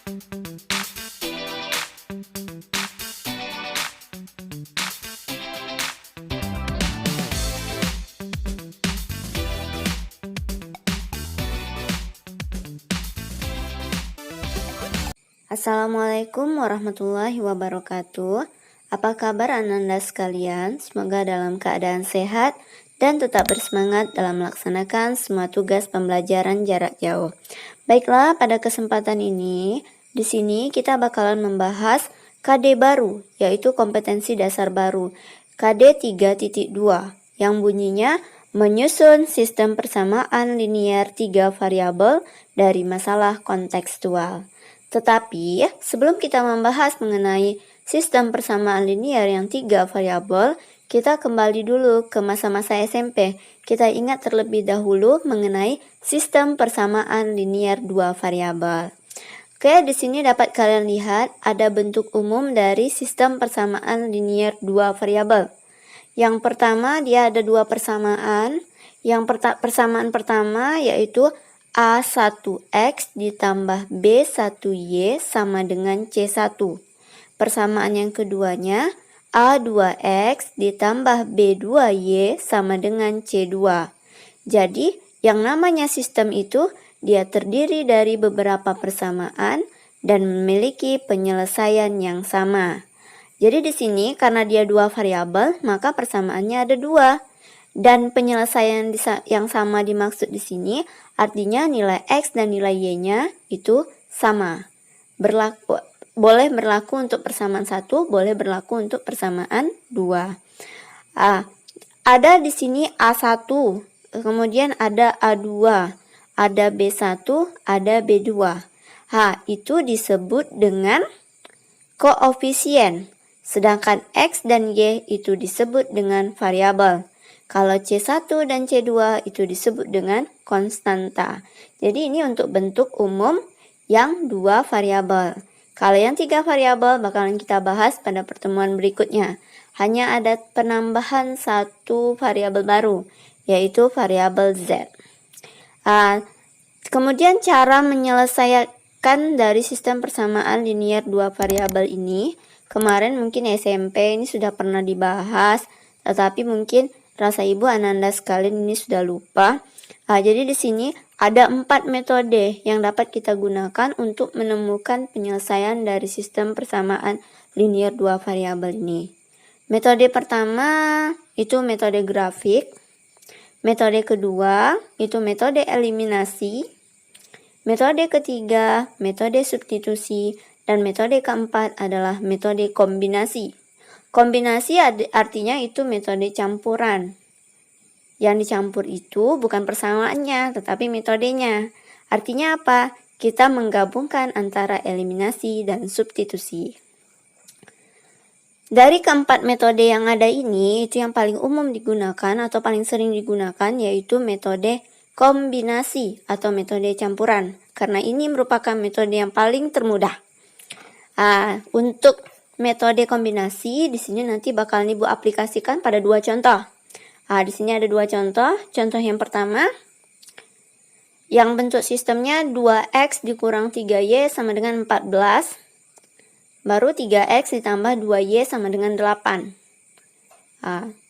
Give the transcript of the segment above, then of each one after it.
Assalamualaikum warahmatullahi wabarakatuh. Apa kabar Ananda sekalian? Semoga dalam keadaan sehat dan tetap bersemangat dalam melaksanakan semua tugas pembelajaran jarak jauh. Baiklah, pada kesempatan ini, di sini kita bakalan membahas KD baru, yaitu kompetensi dasar baru, KD 3.2, yang bunyinya menyusun sistem persamaan linear 3 variabel dari masalah kontekstual. Tetapi, sebelum kita membahas mengenai sistem persamaan linear yang 3 variabel, kita kembali dulu ke masa-masa SMP. Kita ingat terlebih dahulu mengenai sistem persamaan linear 2 variabel. Oke, di sini dapat kalian lihat ada bentuk umum dari sistem persamaan linear 2 variabel. Yang pertama, dia ada dua persamaan. Yang persamaan pertama yaitu A1X ditambah B1Y sama dengan C1. Persamaan yang keduanya, A2X ditambah B2Y sama dengan C2. Jadi, yang namanya sistem itu, dia terdiri dari beberapa persamaan dan memiliki penyelesaian yang sama. Jadi di sini, karena dia dua variabel, maka persamaannya ada dua. Dan penyelesaian yang sama dimaksud di sini artinya nilai X dan nilai Y-nya itu sama. Boleh berlaku untuk persamaan 1, boleh berlaku untuk persamaan 2. Ada di sini A1, kemudian ada A2, ada B1, ada B2. Itu disebut dengan koefisien. Sedangkan X dan Y itu disebut dengan variabel. Kalau C1 dan C2 itu disebut dengan konstanta. Jadi ini untuk bentuk umum yang 2 variabel. Kalau yang 3 variabel bakalan kita bahas pada pertemuan berikutnya. Hanya ada penambahan 1 variabel baru, yaitu variabel Z. Kemudian cara menyelesaikan dari sistem persamaan linear 2 variabel ini, kemarin mungkin SMP ini sudah pernah dibahas, tetapi mungkin rasa ibu Ananda sekalian ini sudah lupa. Jadi di sini ada 4 metode yang dapat kita gunakan untuk menemukan penyelesaian dari sistem persamaan linear 2 variabel ini. Metode pertama itu metode grafik. Metode kedua itu metode eliminasi. Metode ketiga metode substitusi. Dan metode keempat adalah metode kombinasi. Kombinasi artinya itu metode campuran. Yang dicampur itu bukan persamaannya, tetapi metodenya. Artinya apa? Kita menggabungkan antara eliminasi dan substitusi. Dari keempat metode yang ada ini, itu yang paling umum digunakan atau paling sering digunakan yaitu metode kombinasi atau metode campuran. Karena ini merupakan metode yang paling termudah. Untuk metode kombinasi di sini nanti bakal Ibu aplikasikan pada dua contoh. Di sini ada dua contoh. Contoh yang pertama, yang bentuk sistemnya 2X dikurang 3Y sama dengan 14. Baru 3X ditambah 2Y sama dengan 8.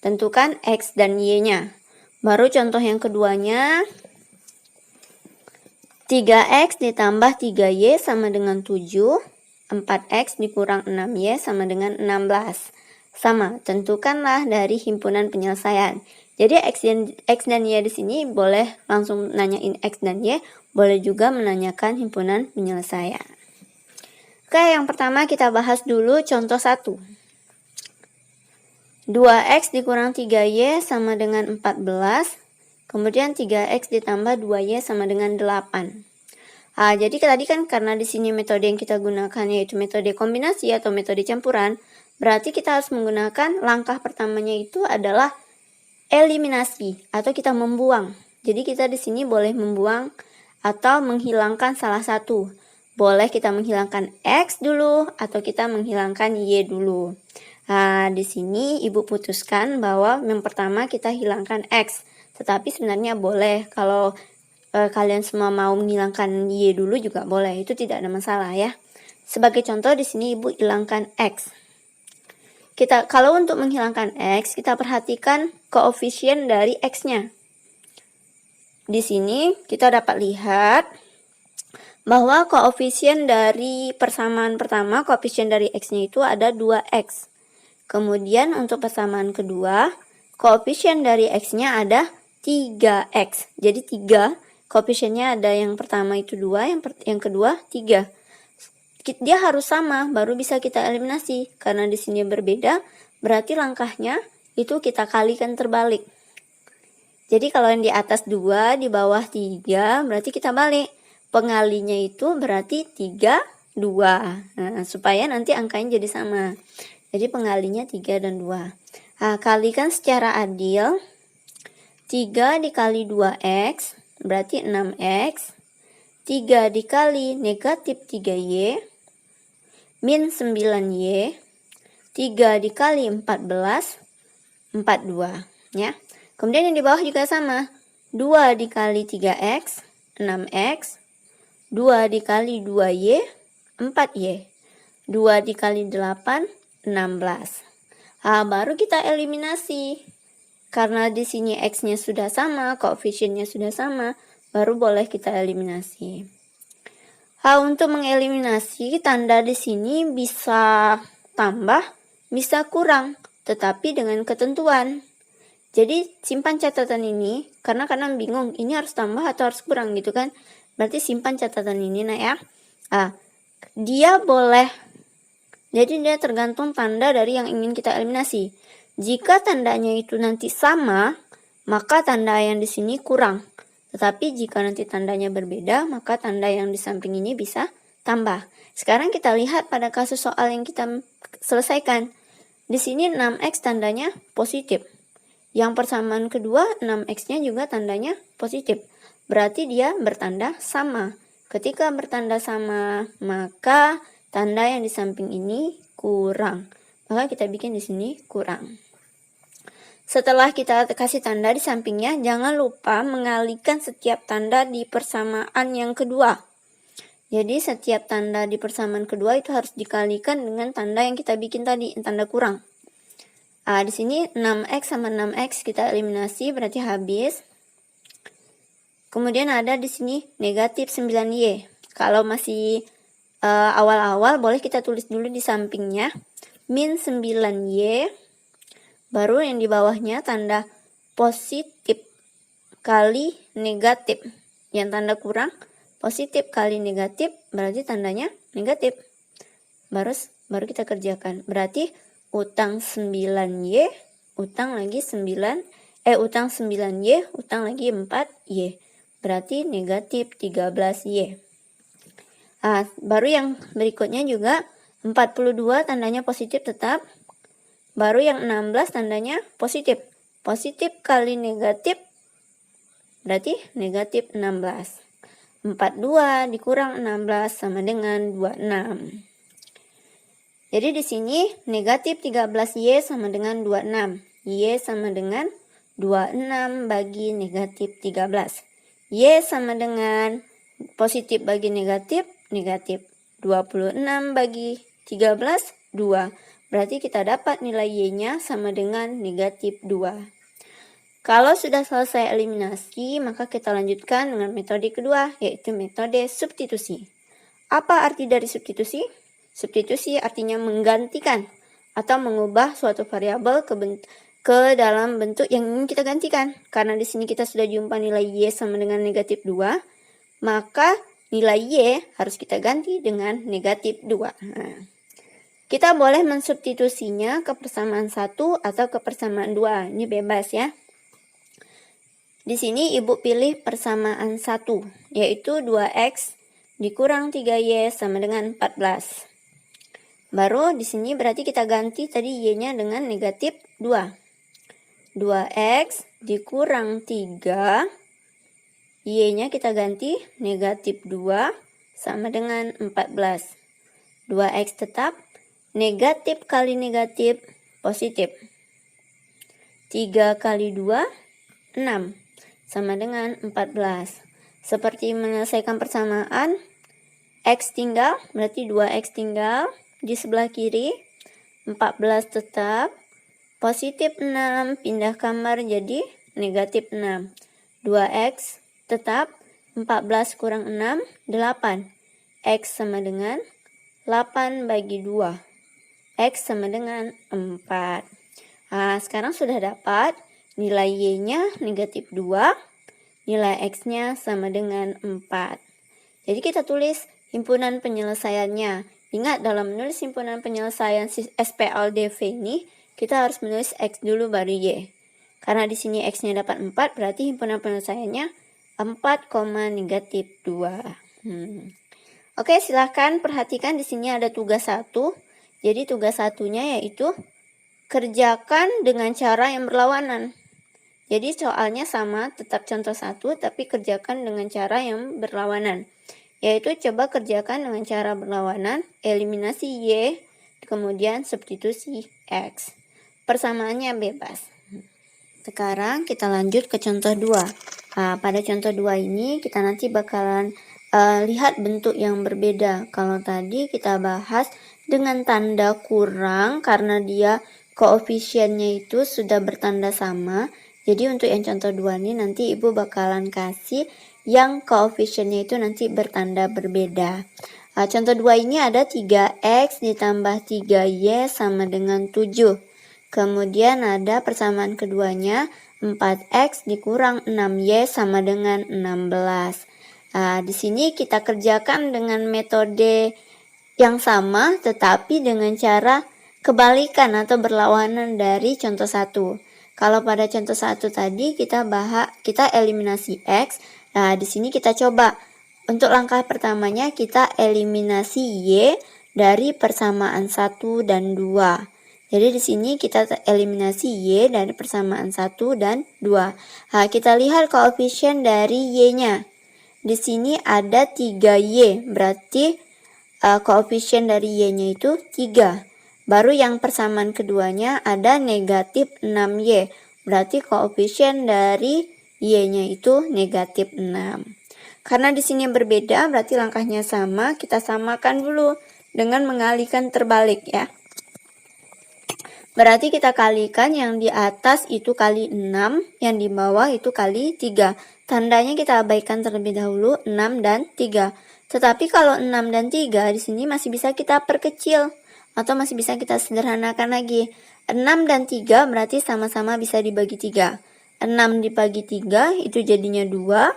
Tentukan X dan Y-nya. Baru contoh yang keduanya, 3X ditambah 3Y sama dengan 7. 4X dikurang 6Y sama dengan 16. Sama, tentukanlah dari himpunan penyelesaian. Jadi X dan Y di sini boleh langsung nanyain X dan Y, boleh juga menanyakan himpunan penyelesaian. Oke, yang pertama kita bahas dulu contoh 1. 2X dikurang 3Y sama dengan 14. Kemudian 3X ditambah 2Y sama dengan 8. Jadi tadi kan karena di sini metode yang kita gunakan yaitu metode kombinasi atau metode campuran, berarti kita harus menggunakan langkah pertamanya itu adalah eliminasi atau kita membuang. Jadi kita di sini boleh membuang atau menghilangkan salah satu. Boleh kita menghilangkan X dulu atau kita menghilangkan Y dulu. Di sini Ibu putuskan bahwa yang pertama kita hilangkan X. Tetapi sebenarnya boleh kalau kalian semua mau menghilangkan Y dulu juga boleh, itu tidak ada masalah ya. Sebagai contoh di sini Ibu hilangkan X. Kalau untuk menghilangkan X, kita perhatikan koefisien dari X-nya. Di sini kita dapat lihat bahwa koefisien dari persamaan pertama, koefisien dari X-nya itu ada 2X. Kemudian untuk persamaan kedua, koefisien dari X-nya ada 3X. Jadi 3, koefisiennya ada yang pertama itu 2, yang kedua 3. Dia harus sama, baru bisa kita eliminasi. Karena di sini berbeda, berarti langkahnya itu kita kalikan terbalik. Jadi kalau yang di atas 2, di bawah 3, berarti kita balik. Pengalinya itu berarti 3, 2. Nah, supaya nanti angkanya jadi sama. Jadi pengalinya 3 dan 2. Nah, kalikan secara adil. 3 dikali 2X, berarti 6X. 3 dikali negatif 3Y, min 9Y. 3 dikali 14, 42. Ya. Kemudian yang di bawah juga sama. 2 dikali 3X, 6X. 2 dikali 2Y, 4Y. 2 dikali 8, 16. Nah, baru kita eliminasi. Karena di sini X-nya sudah sama, koefisiennya sudah sama, baru boleh kita eliminasi. Untuk mengeliminasi, tanda di sini bisa tambah, bisa kurang, tetapi dengan ketentuan. Jadi simpan catatan ini, karena kadang bingung, ini harus tambah atau harus kurang gitu kan. Berarti simpan catatan ini ya. Dia boleh, jadi dia tergantung tanda dari yang ingin kita eliminasi. Jika tandanya itu nanti sama, maka tanda yang di sini kurang. Tetapi jika nanti tandanya berbeda, maka tanda yang di samping ini bisa tambah. Sekarang kita lihat pada kasus soal yang kita selesaikan. Di sini 6X tandanya positif. Yang persamaan kedua, 6X-nya juga tandanya positif. Berarti dia bertanda sama. Ketika bertanda sama, maka tanda yang di samping ini kurang. Maka kita bikin di sini kurang. Setelah kita kasih tanda di sampingnya, jangan lupa mengalihkan setiap tanda di persamaan yang kedua. Jadi setiap tanda di persamaan kedua itu harus dikalikan dengan tanda yang kita bikin tadi, tanda kurang. Di sini 6X sama 6X kita eliminasi, berarti habis. Kemudian ada di sini negatif 9Y. Kalau masih awal-awal, boleh kita tulis dulu di sampingnya. Min 9Y. Baru yang di bawahnya tanda positif kali negatif. Yang tanda kurang, positif kali negatif, berarti tandanya negatif. Baru kita kerjakan. Berarti utang 9Y, utang lagi 9Y, utang lagi 4Y. Berarti negatif 13Y. Baru yang berikutnya juga 42 tandanya positif tetap. Baru yang 16 tandanya positif. Positif kali negatif berarti negatif 16. 42 dikurang 16 sama dengan 26. Jadi di sini negatif 13Y sama dengan 26. Y sama dengan 26 bagi negatif 13. Y sama dengan positif bagi negatif, negatif. 26 bagi 13, 2. Berarti kita dapat nilai Y-nya sama dengan negatif 2. Kalau sudah selesai eliminasi, maka kita lanjutkan dengan metode kedua, yaitu metode substitusi. Apa arti dari substitusi? Substitusi artinya menggantikan atau mengubah suatu variabel ke dalam bentuk yang ingin kita gantikan. Karena di sini kita sudah jumpa nilai Y sama dengan negatif 2, maka nilai Y harus kita ganti dengan negatif 2. Kita boleh mensubstitusinya ke persamaan 1 atau ke persamaan 2. Ini bebas ya. Di sini Ibu pilih persamaan 1, yaitu 2X dikurang 3Y sama dengan 14. Baru di sini berarti kita ganti tadi Y-nya dengan negatif 2. 2X dikurang 3, Y-nya kita ganti negatif 2 sama dengan 14. 2X tetap, negatif kali negatif positif. 3 kali 2, 6. Sama dengan 14. Seperti menyelesaikan persamaan, X tinggal, berarti 2X tinggal. Di sebelah kiri, 14 tetap. Positif 6, pindah kamar jadi negatif 6. 2X tetap, 14 kurang 6, 8. X sama dengan 8 bagi 2. X sama dengan 4. Nah, sekarang sudah dapat nilai Y-nya negatif 2, nilai X-nya sama dengan 4. Jadi kita tulis himpunan penyelesaiannya. Ingat, dalam menulis himpunan penyelesaian SPLDV ini, kita harus menulis X dulu baru Y. Karena di sini X-nya dapat 4, berarti himpunan penyelesaiannya 4, negatif 2. Oke, silahkan perhatikan di sini ada tugas 1. Jadi tugas satunya yaitu kerjakan dengan cara yang berlawanan. Jadi soalnya sama, tetap contoh 1, tapi kerjakan dengan cara yang berlawanan. Yaitu coba kerjakan dengan cara berlawanan, eliminasi Y, kemudian substitusi X. Persamaannya bebas. Sekarang kita lanjut ke contoh 2. Nah, pada contoh 2 ini kita nanti bakalan lihat bentuk yang berbeda. Kalau tadi kita bahas dengan tanda kurang karena dia koefisiennya itu sudah bertanda sama. Jadi untuk yang contoh 2 ini nanti Ibu bakalan kasih yang koefisiennya itu nanti bertanda berbeda. Contoh 2 ini ada 3X ditambah 3Y sama dengan 7. Kemudian ada persamaan keduanya 4X dikurang 6Y sama dengan 16. Di sini kita kerjakan dengan metode yang sama tetapi dengan cara kebalikan atau berlawanan dari contoh 1. Kalau pada contoh 1 tadi kita eliminasi X. Nah, di sini kita coba untuk langkah pertamanya kita eliminasi Y dari persamaan 1 dan 2. Jadi di sini kita eliminasi Y dari persamaan 1 dan 2. Nah, kita lihat koefisien dari Y-nya. Di sini ada 3Y, berarti koefisien dari Y-nya itu 3. Baru yang persamaan keduanya ada negatif 6Y. Berarti koefisien dari Y-nya itu negatif 6. Karena di sini berbeda, berarti langkahnya sama. Kita samakan dulu dengan mengalihkan terbalik ya. Berarti kita kalikan yang di atas itu kali 6, yang di bawah itu kali 3. Tandanya kita abaikan terlebih dahulu 6 dan 3. Tetapi kalau 6 dan 3 di sini masih bisa kita perkecil. Atau masih bisa kita sederhanakan lagi. 6 dan 3 berarti sama-sama bisa dibagi 3. 6 dibagi 3 itu jadinya 2.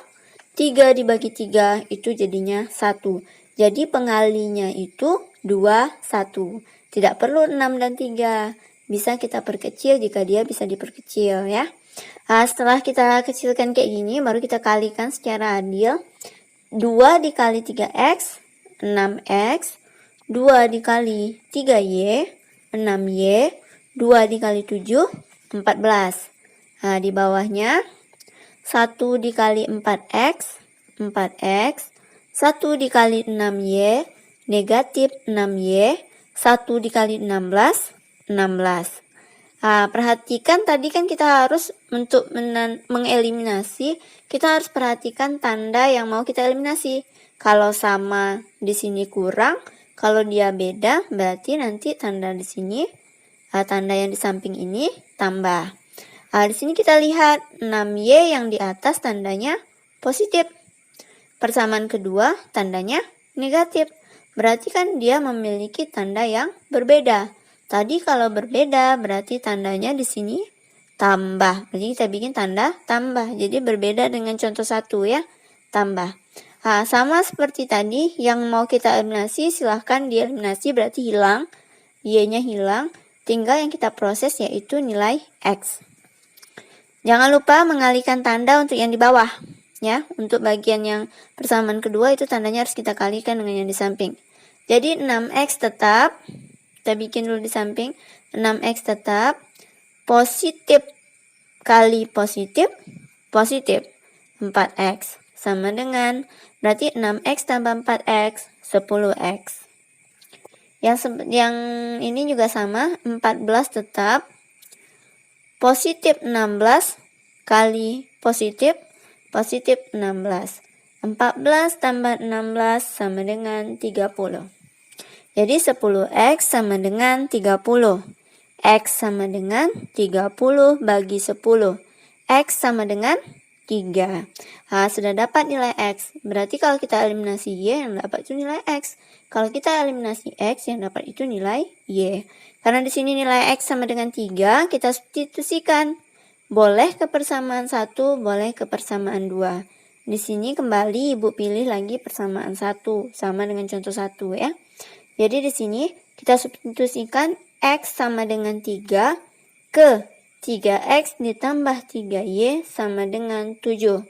3 dibagi 3 itu jadinya 1. Jadi pengalinya itu 2, 1. Tidak perlu 6 dan 3. Bisa kita perkecil jika dia bisa diperkecil ya. Setelah kita kecilkan kayak gini, baru kita kalikan secara adil. 2 dikali 3X, 6X. 2 dikali 3Y, 6Y. 2 dikali 7, 14. Di bawahnya 1 dikali 4X, 4X. 1 dikali 6Y, negatif 6Y. 1 dikali 16, 16. Perhatikan tadi kan kita harus untuk mengeliminasi, kita harus perhatikan tanda yang mau kita eliminasi. Kalau sama di sini kurang, kalau dia beda berarti nanti tanda di sini, tanda yang di samping ini tambah. Di sini kita lihat 6Y yang di atas tandanya positif. Persamaan kedua tandanya negatif. Berarti kan dia memiliki tanda yang berbeda. Tadi kalau berbeda berarti tandanya di sini tambah. Jadi kita bikin tanda tambah. Jadi berbeda dengan contoh 1 ya. Tambah. Sama seperti tadi yang mau kita eliminasi silahkan dieliminasi berarti hilang. Y-nya hilang. Tinggal yang kita proses yaitu nilai X. Jangan lupa mengalihkan tanda untuk yang di bawah. Ya, untuk bagian yang persamaan kedua itu tandanya harus kita kalikan dengan yang di samping. Jadi 6X tetap. Kita bikin dulu di samping. 6X tetap. Positif kali positif. Positif. 4X. Sama dengan. Berarti 6X tambah 4X. 10X. Yang ini juga sama. 14 tetap. Positif 16 kali positif. Positif 16. 14 tambah 16 sama dengan 30. Jadi 10x sama dengan 30. X sama dengan 30 bagi 10. X sama dengan 3. Nah, sudah dapat nilai X. Berarti kalau kita eliminasi Y, yang dapat itu nilai X. Kalau kita eliminasi X, yang dapat itu nilai Y. Karena di sini nilai X sama dengan 3, kita substitusikan. Boleh ke persamaan 1, boleh ke persamaan 2. Di sini kembali Ibu pilih lagi persamaan 1, sama dengan contoh 1 ya. Jadi di sini kita substitusikan X sama dengan 3 ke 3X ditambah 3Y sama dengan 7.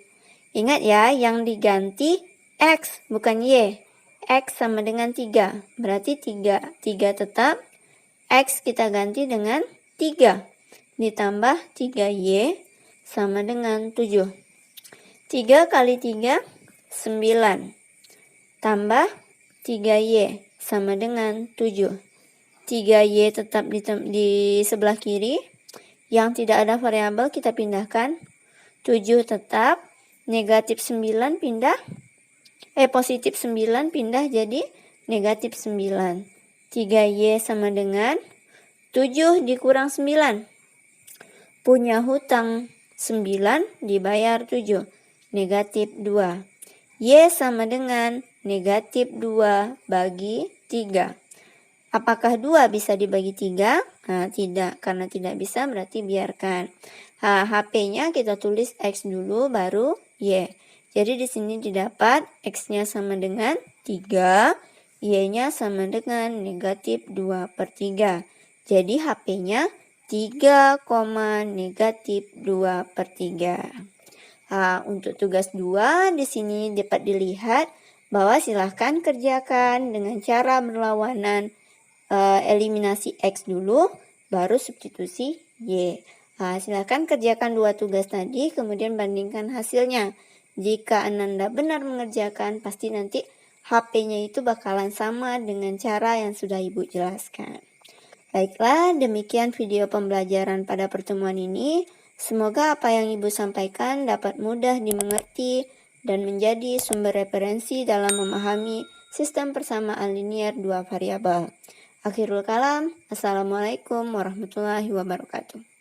Ingat ya, yang diganti X bukan Y. X sama dengan 3. Berarti 3 tetap. X kita ganti dengan 3. Ditambah 3Y sama dengan 7. 3 kali 3, 9. Tambah 3Y sama dengan 7. 3Y tetap di sebelah kiri. Yang tidak ada variabel kita pindahkan. 7 tetap. Negatif 9 pindah. Positif 9 pindah jadi negatif 9. 3Y sama dengan 7 dikurang 9. Punya hutang 9 dibayar 7. Negatif 2. Y sama dengan negatif 2 bagi 3. Apakah 2 bisa dibagi 3? Nah, tidak. Karena tidak bisa berarti biarkan. Nah, HP-nya kita tulis X dulu baru Y. Jadi di sini didapat X-nya sama dengan 3, Y-nya sama dengan negatif 2/3. Jadi HP-nya 3, negatif 2/3. Nah, untuk tugas 2 di sini dapat dilihat bahwa silahkan kerjakan dengan cara berlawanan. Eliminasi X dulu, baru substitusi Y. Nah, silakan kerjakan 2 tugas tadi, kemudian bandingkan hasilnya. Jika Ananda benar mengerjakan, pasti nanti HP-nya itu bakalan sama dengan cara yang sudah Ibu jelaskan. Baiklah, demikian video pembelajaran pada pertemuan ini. Semoga apa yang Ibu sampaikan dapat mudah dimengerti dan menjadi sumber referensi dalam memahami sistem persamaan linier 2 variabel. Akhirul kalam, Assalamualaikum warahmatullahi wabarakatuh.